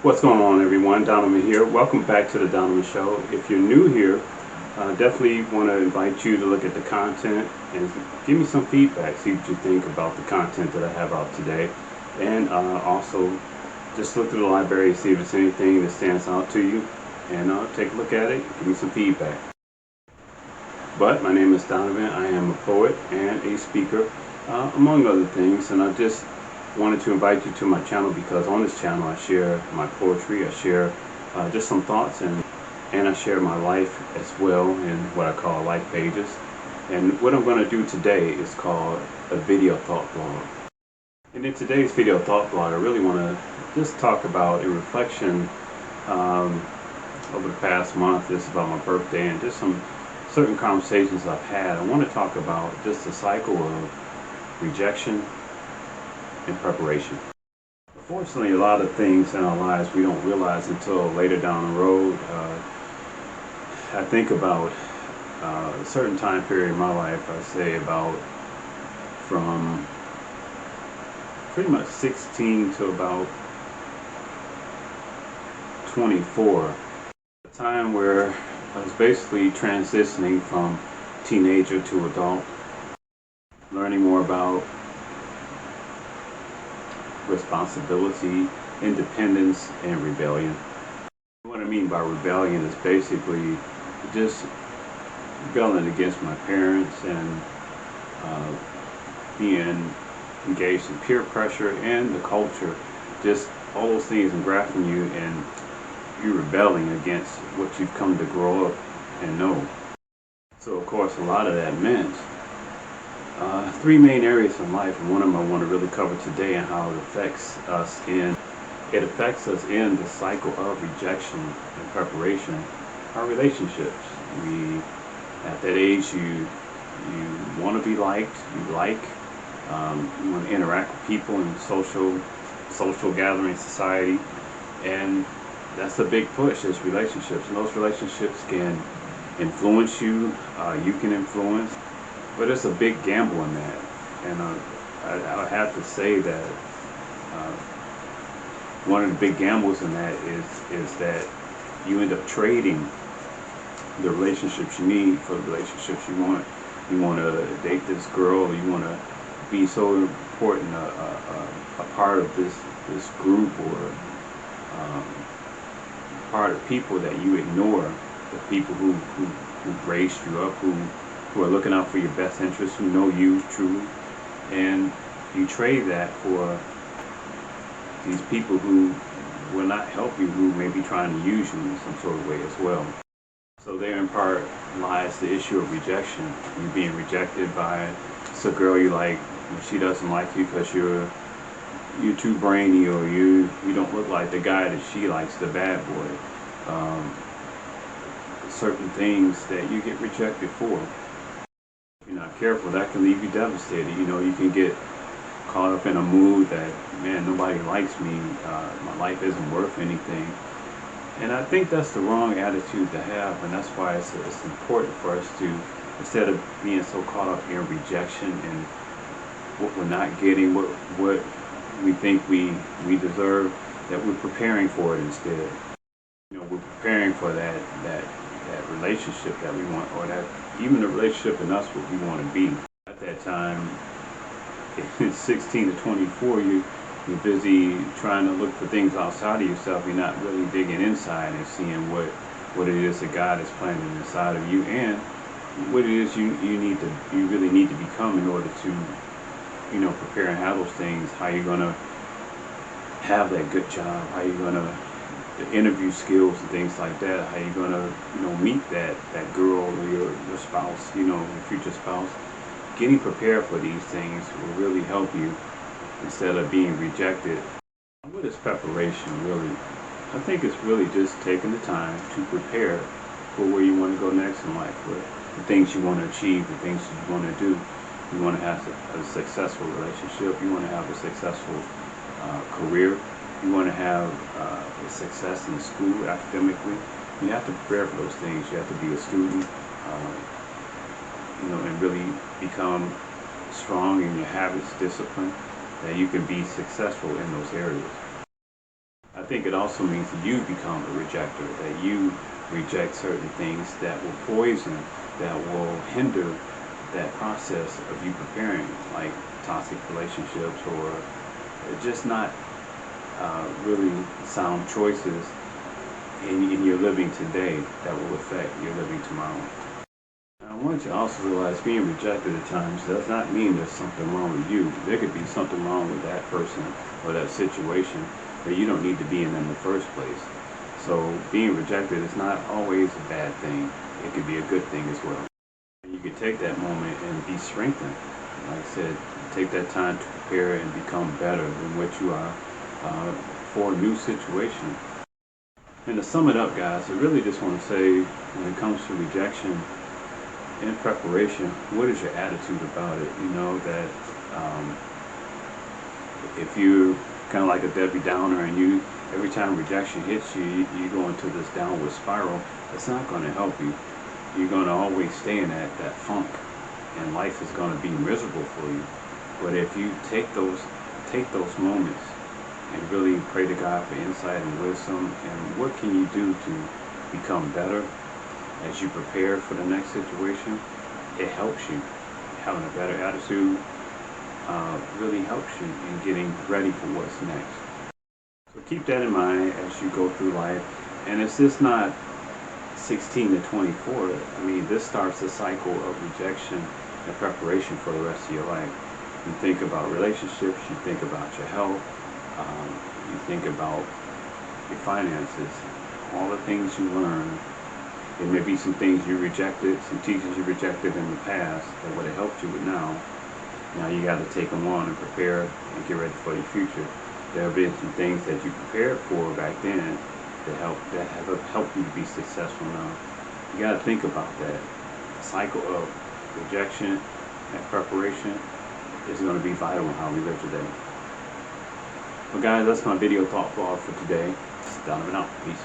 What's going on, everyone? Donovan here. Welcome back to the Donovan Show. If you're new here, definitely want to invite you to look at the content and give me some feedback. See what you think about the content that I have out today. And also, just look through the library, see if there's anything that stands out to you. And take a look at it, give me some feedback. But my name is Donovan. I am a poet and a speaker, among other things. And I just wanted to invite you to my channel because on this channel I share my poetry, I share just some thoughts, and I share my life as well in what I call life pages. And what I'm going to do today is called a video thought blog. And in today's video thought blog, I really want to just talk about a reflection over the past month. This is about my birthday and just some certain conversations I've had. I want to talk about just the cycle of rejection and preparation. Unfortunately, a lot of things in our lives we don't realize until later down the road. I think about a certain time period in my life, I say about from pretty much 16 to about 24. A time where I was basically transitioning from teenager to adult, learning more about responsibility, independence, and rebellion. What I mean by rebellion is basically just rebelling against my parents and being engaged in peer pressure and the culture, just all those things engrafting you and you rebelling against what you've come to grow up and know. So of course a lot of that meant three main areas in life, and one of them I want to really cover today and how it affects us in the cycle of rejection and preparation. Our relationships. At that age, you want to be liked, you want to interact with people in social gathering society, and that's a big push, is relationships. And those relationships can influence you, you can influence, but it's a big gamble in that. And I have to say that one of the big gambles in that is that you end up trading the relationships you need for the relationships you want. You want to date this girl, you want to be so important, a part of this group, or part of people that you ignore the people who raised you up, who are looking out for your best interests, who know you truly, and you trade that for these people who will not help you, who may be trying to use you in some sort of way as well. So there in part lies the issue of rejection. You being rejected by some girl you like, and she doesn't like you because you're too brainy, or you don't look like the guy that she likes, the bad boy. Certain things that you get rejected for. If you're not careful, that can leave you devastated. You can get caught up in a mood that, man, nobody likes me, my life isn't worth anything. And I think that's the wrong attitude to have, and that's why it's important for us to, instead of being so caught up in rejection and what we're not getting, what we think we deserve, that we're preparing for it instead. We're preparing for that relationship that we want, or that even the relationship in us what we want to be. At that time, 16 to 24, you're busy trying to look for things outside of yourself. You're not really digging inside and seeing what it is that God is planting inside of you, and what it is you really need to become in order to prepare and have those things. How you're gonna have that good job, how you're gonna, the interview skills and things like that, how you're gonna meet that girl or your spouse, your future spouse. Getting prepared for these things will really help you instead of being rejected. What is preparation really? I think it's really just taking the time to prepare for where you want to go next in life, for the things you want to achieve, the things you want to do. You want to have a successful relationship, you want to have a successful career, you want to have a success in school academically. You have to prepare for those things. You have to be a student, and really become strong in your habits, discipline, that you can be successful in those areas. I I think it also means that you become a rejecter, that you reject certain things that will poison, that will hinder that process of you preparing, like toxic relationships or just not really sound choices in your living today that will affect your living tomorrow. And I want you to also realize being rejected at times does not mean there's something wrong with you. There could be something wrong with that person or that situation that you don't need to be in the first place. So being rejected is not always a bad thing. It could be a good thing as well. You could take that moment and be strengthened. Like I said, take that time to prepare and become better than what you are for a new situation. And to sum it up, guys, I really just want to say, when it comes to rejection and preparation, what is your attitude about it? You know, that if you're kind of like a Debbie Downer and you, every time rejection hits you, you go into this downward spiral, it's not going to help you. You're going to always stay in that funk, and life is going to be miserable for you. But if you take those moments and really pray to God for insight and wisdom, and what can you do to become better as you prepare for the next situation, it helps you. Having a better attitude really helps you in getting ready for what's next. So keep that in mind as you go through life. And it's just not 16 to 24. I mean, this starts a cycle of rejection and preparation for the rest of your life. You think about relationships, you think about your health, you think about your finances, all the things you learn. There may be some things you rejected, some teachers you rejected in the past that would have helped you with now. Now you got to take them on and prepare and get ready for your future. There have been some things that you prepared for back then that have helped you to be successful now. You got to think about that. The cycle of rejection and preparation is going to be vital in how we live today. Well, guys, that's my video thought for today. Donovan out. Peace.